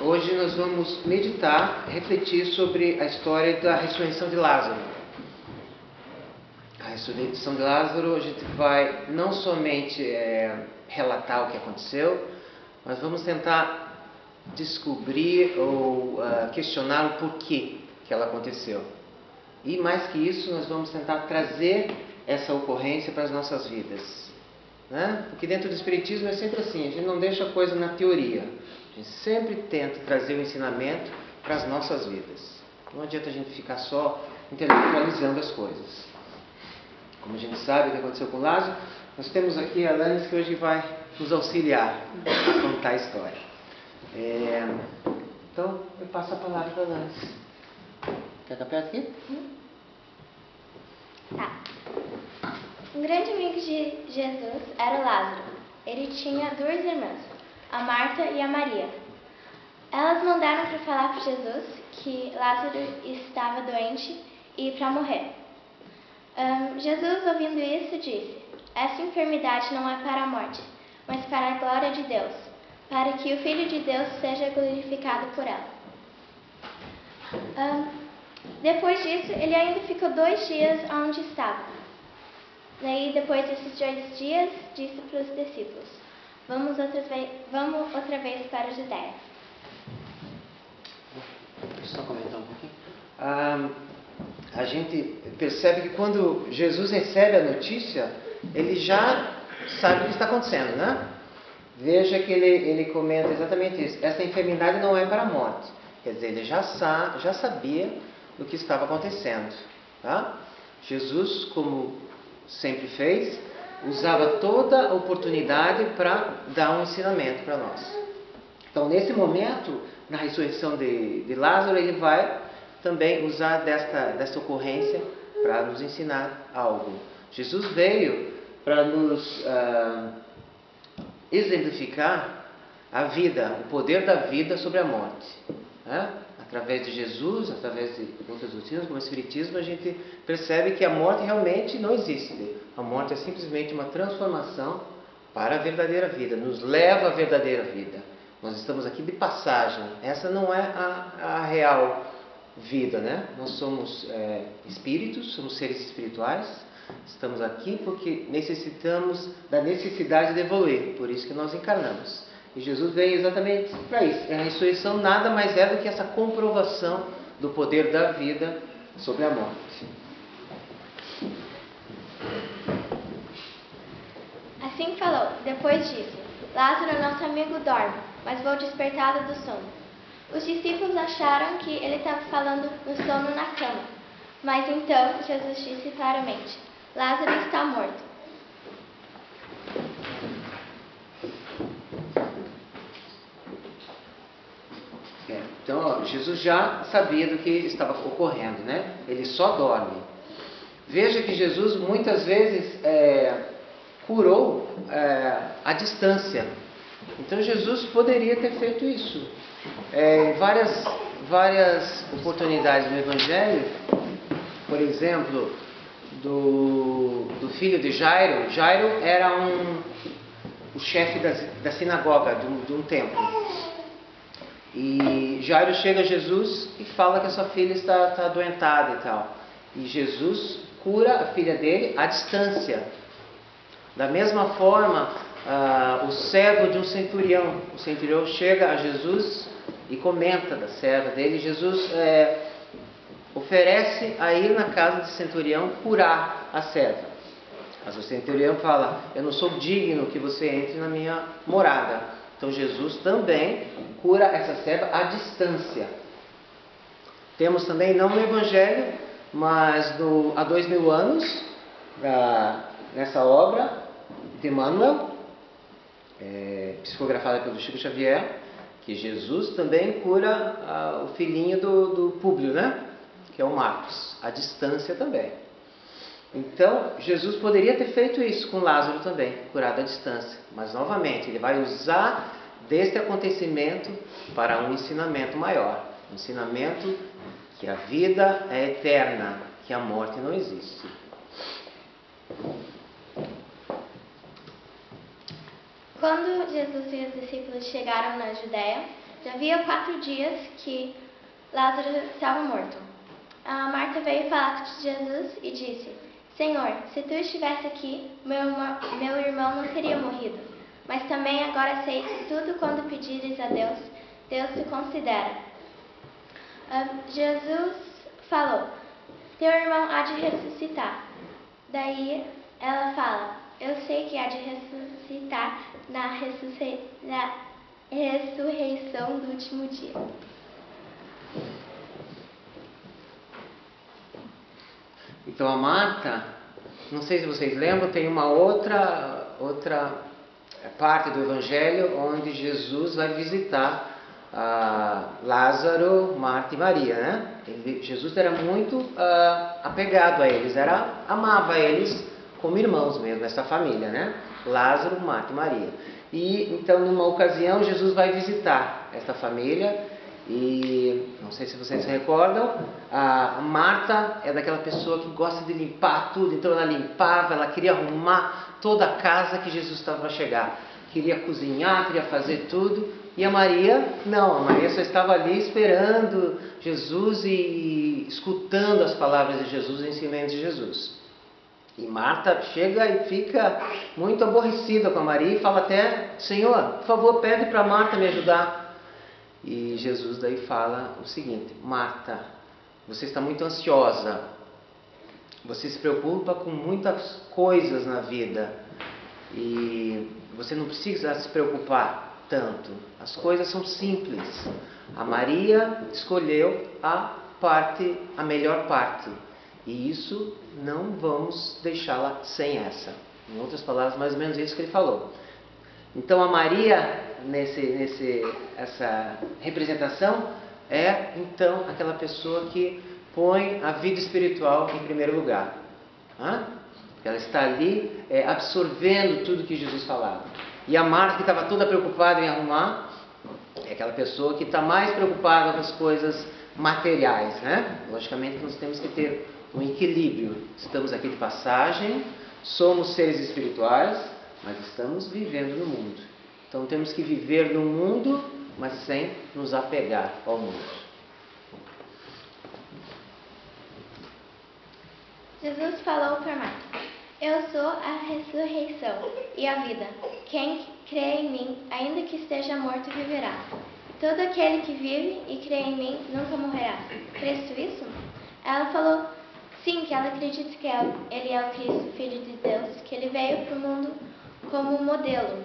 Hoje nós vamos meditar, refletir sobre a história da ressurreição de Lázaro. A ressurreição de Lázaro, a gente vai não somente relatar o que aconteceu, mas vamos tentar descobrir ou questionar o porquê que ela aconteceu. E mais que isso, nós vamos tentar trazer essa ocorrência para as nossas vidas. Né? Porque dentro do Espiritismo é sempre assim, a gente não deixa a coisa na teoria. A gente sempre tenta trazer o ensinamento para as nossas vidas. Não adianta a gente ficar só intelectualizando as coisas. Como a gente sabe o que aconteceu com Lázaro, nós temos aqui a Alanis que hoje vai nos auxiliar a contar a história. Então, eu passo a palavra para a Alanis. Quer ficar perto aqui? Tá. Um grande amigo de Jesus era Lázaro. Ele tinha duas irmãs, a Marta e a Maria. Elas mandaram para falar para Jesus que Lázaro estava doente e para morrer. Jesus, ouvindo isso, disse: essa enfermidade não é para a morte, mas para a glória de Deus, para que o Filho de Deus seja glorificado por ela. Depois disso, ele ainda ficou 2 dias onde estava. Daí, depois desses 2 dias, disse para os discípulos: vamos outra vez para a Judéia. Deixa eu só comentar um pouquinho. A gente percebe que quando Jesus recebe a notícia, ele já sabe o que está acontecendo, né? Veja que ele comenta exatamente isso. Essa enfermidade não é para a morte. Quer dizer, ele já sabia do que estava acontecendo. Tá? Jesus, como sempre fez, usava toda a oportunidade para dar um ensinamento para nós. Então, nesse momento, na ressurreição de Lázaro, ele vai também usar desta ocorrência para nos ensinar algo. Jesus veio para nos exemplificar a vida, o poder da vida sobre a morte. Né? Através de Jesus, através de outras doutrinas, como o Espiritismo, a gente percebe que a morte realmente não existe. A morte é simplesmente uma transformação para a verdadeira vida, nos leva à verdadeira vida. Nós estamos aqui de passagem, essa não é a real vida, né? Nós somos espíritos, somos seres espirituais, estamos aqui porque necessitamos da necessidade de evoluir, por isso que nós encarnamos. E Jesus veio exatamente para isso. A ressurreição nada mais é do que essa comprovação do poder da vida sobre a morte. Assim falou. Depois disse: Lázaro, nosso amigo, dorme, mas vou despertá-lo do sono. Os discípulos acharam que ele estava falando no sono na cama. Mas então Jesus disse claramente: Lázaro está morto. Então, Jesus já sabia do que estava ocorrendo, né? Ele só dorme. Veja que Jesus muitas vezes curou à distância. Então, Jesus poderia ter feito isso. Em várias oportunidades no Evangelho, por exemplo, do filho de Jairo. Jairo era o chefe da sinagoga de um templo. E Jairo chega a Jesus e fala que a sua filha está adoentada e tal. E Jesus cura a filha dele à distância. Da mesma forma, o servo de um centurião. O centurião chega a Jesus e comenta da serva dele. Jesus oferece a ir na casa do centurião curar a serva. Mas o centurião fala: eu não sou digno que você entre na minha morada. Então Jesus também cura essa serva à distância. Temos também, não no Evangelho, mas há 2000 anos, nessa obra de Emmanuel, psicografada pelo Chico Xavier, que Jesus também cura o filhinho do Públio, né? Que é o Marcos, à distância também. Então, Jesus poderia ter feito isso com Lázaro também, curado à distância. Mas, novamente, ele vai usar deste acontecimento para um ensinamento maior. Um ensinamento que a vida é eterna, que a morte não existe. Quando Jesus e os discípulos chegaram na Judéia, Já havia 4 dias que Lázaro estava morto. A Marta veio falar com Jesus e disse: Senhor, se tu estivesse aqui, meu irmão não teria morrido. Mas também agora sei que tudo quando pedires a Deus, Deus te considera. Jesus falou: teu irmão há de ressuscitar. Daí ela fala: eu sei que há de ressuscitar na ressurreição do último dia. Então a Marta, não sei se vocês lembram, tem uma outra parte do Evangelho onde Jesus vai visitar Lázaro, Marta e Maria, né? Jesus era muito apegado a eles, amava eles como irmãos mesmo, essa família, né? Lázaro, Marta e Maria. E então numa ocasião Jesus vai visitar essa família. E não sei se vocês se recordam, a Marta é daquela pessoa que gosta de limpar tudo, então ela limpava, ela queria arrumar toda a casa que Jesus estava para chegar, queria cozinhar, queria fazer tudo. E a Maria, não, a Maria só estava ali esperando Jesus e escutando as palavras de Jesus, os ensinamentos de Jesus. E Marta chega e fica muito aborrecida com a Maria e fala até: Senhor, por favor, pede para Marta me ajudar. E Jesus daí fala o seguinte: Marta, você está muito ansiosa, você se preocupa com muitas coisas na vida e você não precisa se preocupar tanto, as coisas são simples. A Maria escolheu a melhor parte e isso não vamos deixá-la sem essa. Em outras palavras, mais ou menos isso que ele falou. Então a Maria, essa representação, é então aquela pessoa que põe a vida espiritual em primeiro lugar. Ela está ali absorvendo tudo que Jesus falava. E a Marta, que estava toda preocupada em arrumar, é aquela pessoa que está mais preocupada com as coisas materiais, né? Logicamente nós temos que ter um equilíbrio. Estamos aqui de passagem, somos seres espirituais, mas estamos vivendo no mundo. Então temos que viver no mundo, mas sem nos apegar ao mundo. Jesus falou para Marta: eu sou a ressurreição e a vida. Quem crê em mim, ainda que esteja morto, viverá. Todo aquele que vive e crê em mim nunca morrerá. Crês tu isso? Ela falou sim, que ela acredita que ele é o Cristo, Filho de Deus, que ele veio para o mundo como modelo.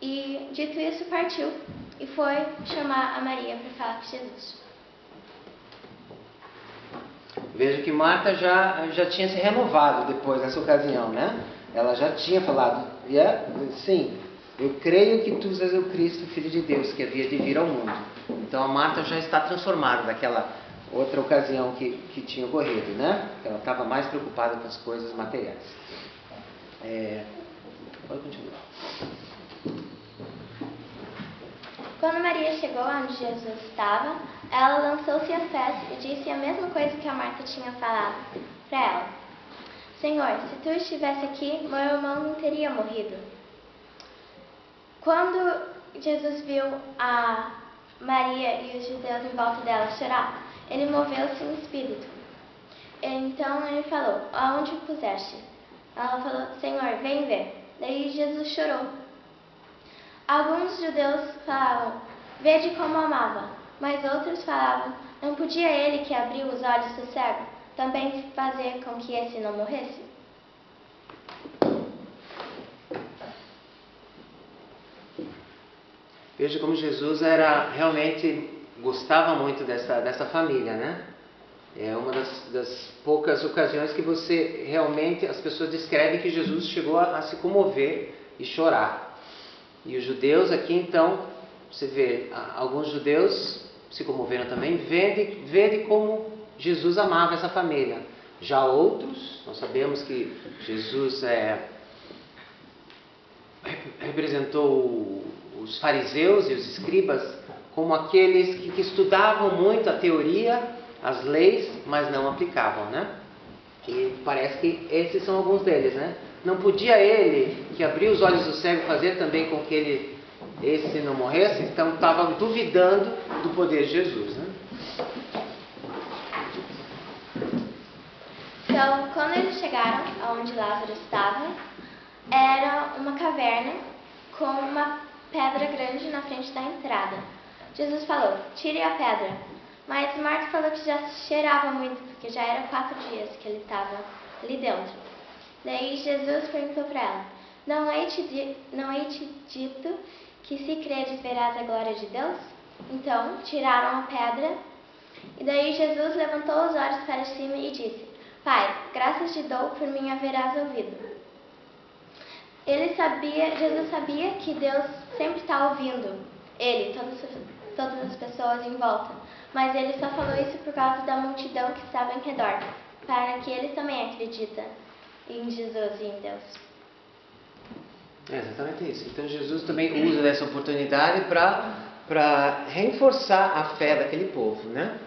E dito isso, partiu e foi chamar a Maria para falar com Jesus. Veja que Marta já tinha se renovado depois dessa ocasião, né? Ela já tinha falado: sim, eu creio que tu és o Cristo, Filho de Deus, que havia de vir ao mundo. Então a Marta já está transformada daquela outra ocasião que tinha ocorrido, né? Ela estava mais preocupada com as coisas materiais. Pode continuar. Quando Maria chegou onde Jesus estava, ela lançou-se aos pés e disse a mesma coisa que a Marta tinha falado para ela: Senhor, se tu estivesse aqui, meu irmão não teria morrido. Quando Jesus viu a Maria e os judeus em volta dela chorar, ele moveu-se em espírito. Então ele falou: aonde o puseste? Ela falou: Senhor, vem ver. Daí Jesus chorou. Alguns judeus falavam: vede como amava. Mas outros falavam: não podia ele que abriu os olhos do cego também fazer com que esse não morresse? Veja como Jesus realmente gostava muito dessa família, né? É uma das poucas ocasiões que as pessoas descrevem que Jesus chegou a se comover e chorar. E os judeus aqui, então, você vê, alguns judeus se comoveram também, vendo como Jesus amava essa família. Já outros, nós sabemos que Jesus representou os fariseus e os escribas como aqueles que estudavam muito a teoria, as leis, mas não aplicavam, né? E parece que esses são alguns deles, né? Não podia ele, que abriu os olhos do cego, fazer também com que ele esse não morresse, então estavam duvidando do poder de Jesus, né? Então, quando eles chegaram aonde Lázaro estava, era uma caverna com uma pedra grande na frente da entrada. Jesus falou: tire a pedra. Mas Marta falou que já cheirava muito, porque já era 4 dias que ele estava ali dentro. Daí Jesus perguntou para ela: não hei te dito que se creres verás a glória de Deus? Então tiraram a pedra, e daí Jesus levantou os olhos para cima e disse: Pai, graças te dou por me haverás ouvido. Jesus sabia que Deus sempre está ouvindo ele, todas as pessoas em volta, mas ele só falou isso por causa da multidão que estava em redor, para que ele também acredita em Jesus e em Deus. É exatamente isso. Então Jesus também usa essa oportunidade para reforçar a fé daquele povo, né?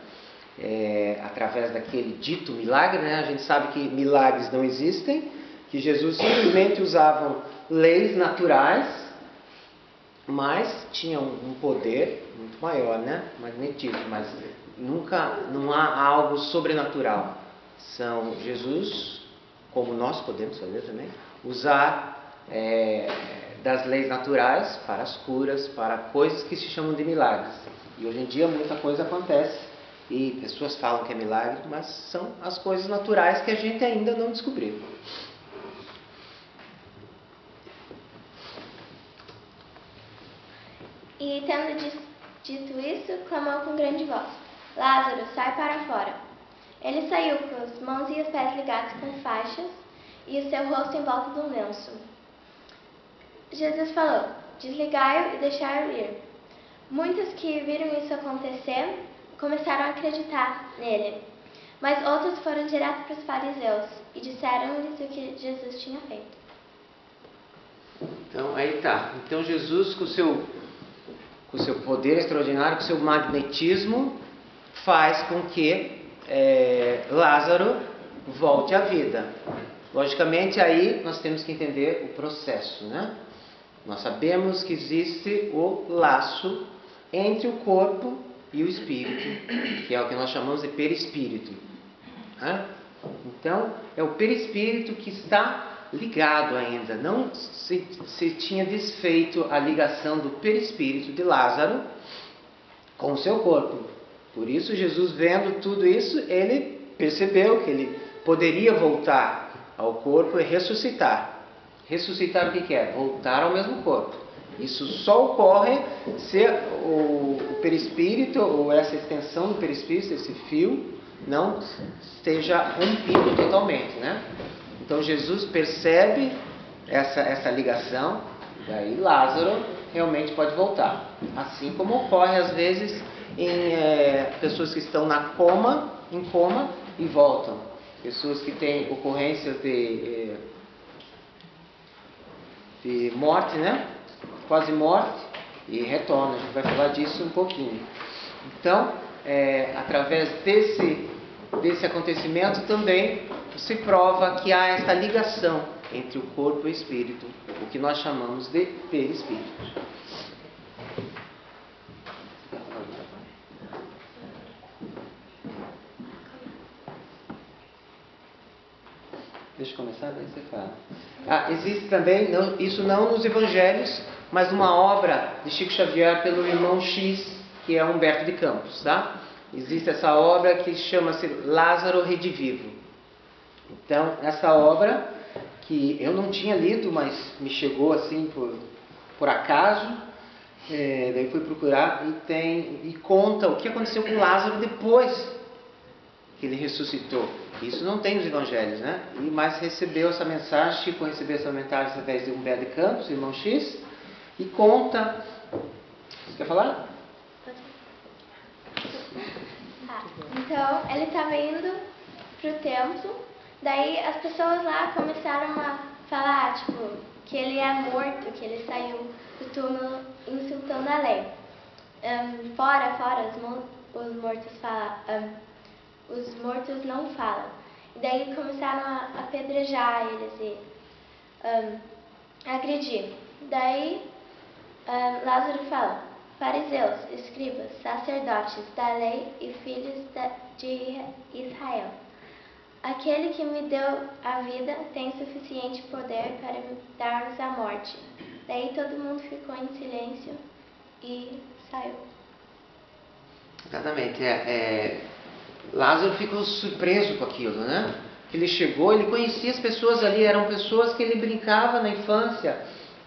Através daquele dito milagre, né? A gente sabe que milagres não existem, que Jesus simplesmente usava leis naturais, mas tinha um poder muito maior, né? Magnetismo, mas não há algo sobrenatural. Jesus, como nós podemos fazer também, usar das leis naturais para as curas, para coisas que se chamam de milagres. E hoje em dia muita coisa acontece e pessoas falam que é milagre, mas são as coisas naturais que a gente ainda não descobriu. E tendo dito isso, clamou com grande voz: Lázaro, sai para fora. Ele saiu com as mãos e os pés ligados com faixas e o seu rosto em volta de um lenço. Jesus falou: desligai-o e deixai-o ir. Muitos que viram isso acontecer começaram a acreditar nele, mas outros foram direto para os fariseus e disseram-lhes o que Jesus tinha feito. Então aí tá. Então Jesus com o seu poder extraordinário, com o seu magnetismo, faz com que Lázaro volte à vida. Logicamente aí nós temos que entender o processo, né? Nós sabemos que existe o laço entre o corpo e o espírito, que é o que nós chamamos de perispírito. Então, é o perispírito que está ligado ainda. Não se tinha desfeito a ligação do perispírito de Lázaro com o seu corpo. Por isso, Jesus, vendo tudo isso, ele percebeu que ele poderia voltar ao corpo e ressuscitar. Ressuscitar o que é? Voltar ao mesmo corpo. Isso só ocorre se o perispírito, ou essa extensão do perispírito, esse fio, não esteja rompido totalmente, né? Então Jesus percebe essa ligação, e aí Lázaro realmente pode voltar. Assim como ocorre às vezes em pessoas que estão em coma e voltam. Pessoas que têm ocorrências de morte, né? Quase morte, e retorna. A gente vai falar disso um pouquinho. Então, através desse acontecimento também se prova que há essa ligação entre o corpo e o espírito, o que nós chamamos de perispírito. Deixa eu começar, daí você fala. Existe também, isso não nos evangelhos, mas uma obra de Chico Xavier pelo irmão X, que é Humberto de Campos, tá? Existe essa obra que chama-se Lázaro Redivivo. Então, essa obra, que eu não tinha lido, mas me chegou assim por acaso, daí fui procurar e conta o que aconteceu com Lázaro depois que ele ressuscitou. Isso não tem nos evangelhos, né? Mas recebeu essa mensagem, Chico recebeu essa mensagem através de Humberto de Campos, irmão X, e conta. Você quer falar? Então, ele estava indo para o templo, daí as pessoas lá começaram a falar, que ele é morto, que ele saiu do túmulo insultando a lei. Fora, os mortos falam. Os mortos não falam. E daí começaram a apedrejar eles e agredir. Daí Lázaro fala: fariseus, escribas, sacerdotes da lei e filhos de Israel, aquele que me deu a vida tem suficiente poder para me dar-nos a morte. Daí todo mundo ficou em silêncio e saiu. Exatamente. Lázaro ficou surpreso com aquilo, né? Ele chegou, ele conhecia as pessoas ali, eram pessoas que ele brincava na infância,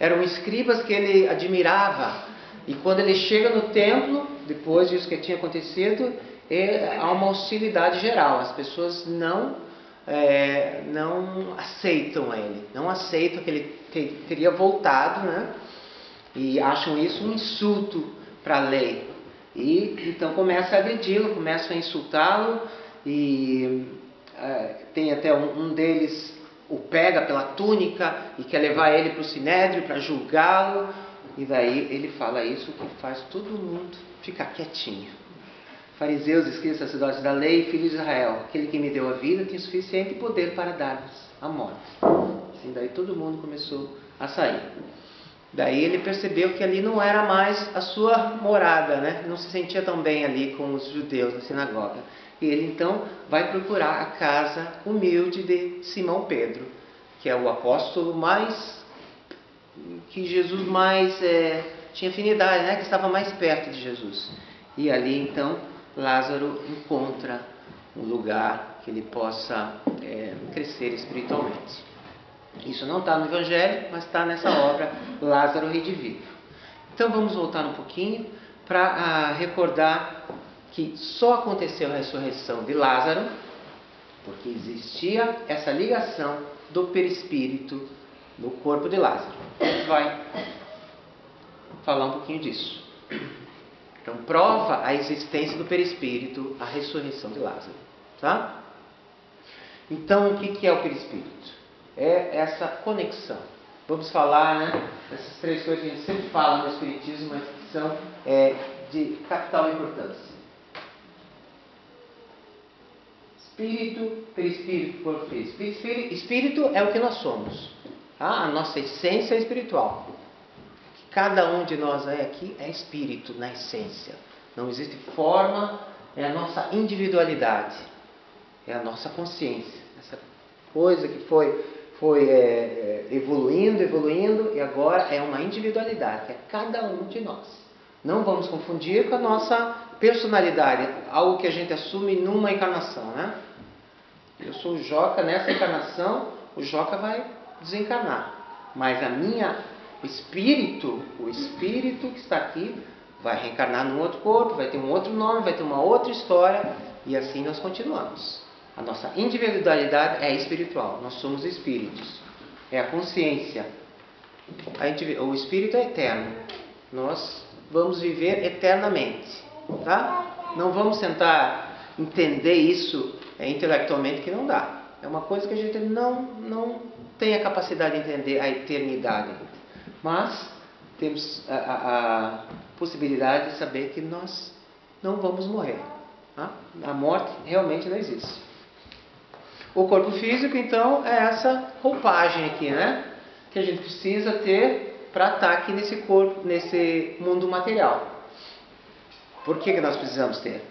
eram escribas que ele admirava. E quando ele chega no templo, depois disso que tinha acontecido, há uma hostilidade geral. As pessoas não aceitam ele, não aceitam que ele teria voltado, né? E acham isso um insulto para a lei. E então começa a agredi-lo, começam a insultá-lo e tem até um deles o pega pela túnica e quer levar ele para o sinédrio para julgá-lo. E daí ele fala isso que faz todo mundo ficar quietinho. Fariseus, escribas, sacerdotes da lei, filhos de Israel, aquele que me deu a vida tem suficiente poder para dar-vos a morte. Assim, daí todo mundo começou a sair. Daí ele percebeu que ali não era mais a sua morada, né? Não se sentia tão bem ali com os judeus na sinagoga. E ele então vai procurar a casa humilde de Simão Pedro, que é o apóstolo que Jesus mais tinha afinidade, né? Que estava mais perto de Jesus. E ali então Lázaro encontra um lugar que ele possa crescer espiritualmente. Isso não está no Evangelho, mas está nessa obra Lázaro Redivivo. Então vamos voltar um pouquinho para recordar que só aconteceu a ressurreição de Lázaro porque existia essa ligação do perispírito no corpo de Lázaro. A gente vai falar um pouquinho disso. Então prova a existência do perispírito a ressurreição de Lázaro. Tá? Então o que é o perispírito? É essa conexão. Vamos falar, né, essas três coisas que a gente sempre fala no Espiritismo, mas que são de capital importância. Espírito, perispírito, corpo físico. Espírito é o que nós somos. Tá? A nossa essência é espiritual. Cada um de nós aqui é espírito na essência. Não existe forma, é a nossa individualidade. É a nossa consciência. Essa coisa que foi evoluindo e agora é uma individualidade, é cada um de nós. Não vamos confundir com a nossa personalidade, algo que a gente assume numa encarnação, né? Eu sou o Joca, nessa encarnação o Joca vai desencarnar, mas o espírito que está aqui vai reencarnar num outro corpo, vai ter um outro nome, vai ter uma outra história e assim nós continuamos. A nossa individualidade é espiritual. Nós somos espíritos. É a consciência. O espírito é eterno. Nós vamos viver eternamente. Tá? Não vamos tentar entender isso intelectualmente, que não dá. É uma coisa que a gente não tem a capacidade de entender a eternidade. Mas temos a possibilidade de saber que nós não vamos morrer. Tá? A morte realmente não existe. O corpo físico, então, é essa roupagem aqui, né? Que a gente precisa ter para estar aqui nesse corpo, nesse mundo material. Por que nós precisamos ter?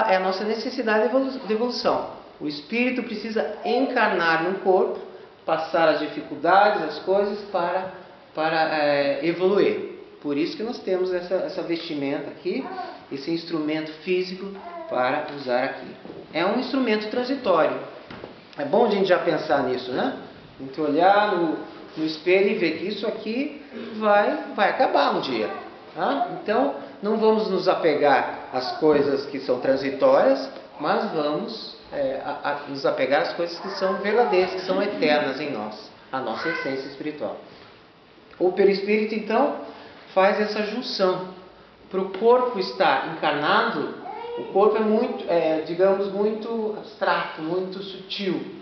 É a nossa necessidade de evolução. O espírito precisa encarnar no corpo, passar as dificuldades, as coisas, para evoluir. Por isso que nós temos essa vestimenta aqui, esse instrumento físico para usar aqui. É um instrumento transitório. É bom a gente já pensar nisso, né? A gente olhar no espelho e ver que isso aqui vai acabar um dia. Tá? Então, não vamos nos apegar às coisas que são transitórias, mas vamos nos apegar às coisas que são verdadeiras, que são eternas em nós, a nossa essência espiritual. O perispírito, então, faz essa junção. Para o corpo estar encarnado, o corpo é muito, digamos, muito abstrato, muito sutil.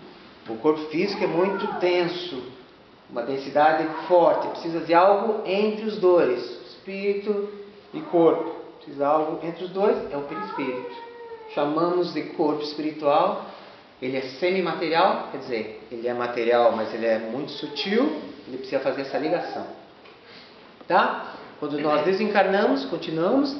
O corpo físico é muito denso, uma densidade forte. Precisa de algo entre os dois, espírito e corpo. Precisa de algo entre os dois, é o perispírito. Chamamos de corpo espiritual. Ele é semimaterial, quer dizer, ele é material, mas ele é muito sutil. Ele precisa fazer essa ligação. Tá? Quando nós desencarnamos, continuamos